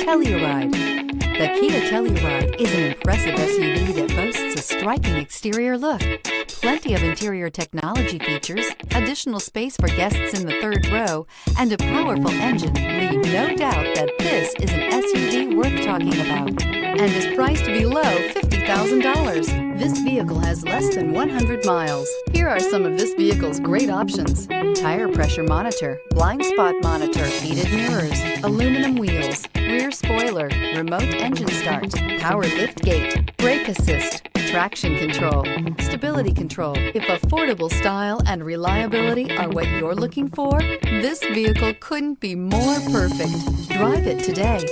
Telluride. The Kia Telluride is an impressive SUV that boasts a striking exterior look, plenty of interior technology features, additional space for guests in the third row, and a powerful engine leave no doubt that this is an SUV worth talking about and is priced below $50,000. This vehicle has less than 100 miles. Here are some of this vehicle's great options: tire pressure monitor, blind spot monitor, heated mirrors, aluminum wheels, rear spoiler, remote engine start, power lift gate, brake assist, traction control, stability control. If affordable style and reliability are what you're looking for, this vehicle couldn't be more perfect. Drive it today.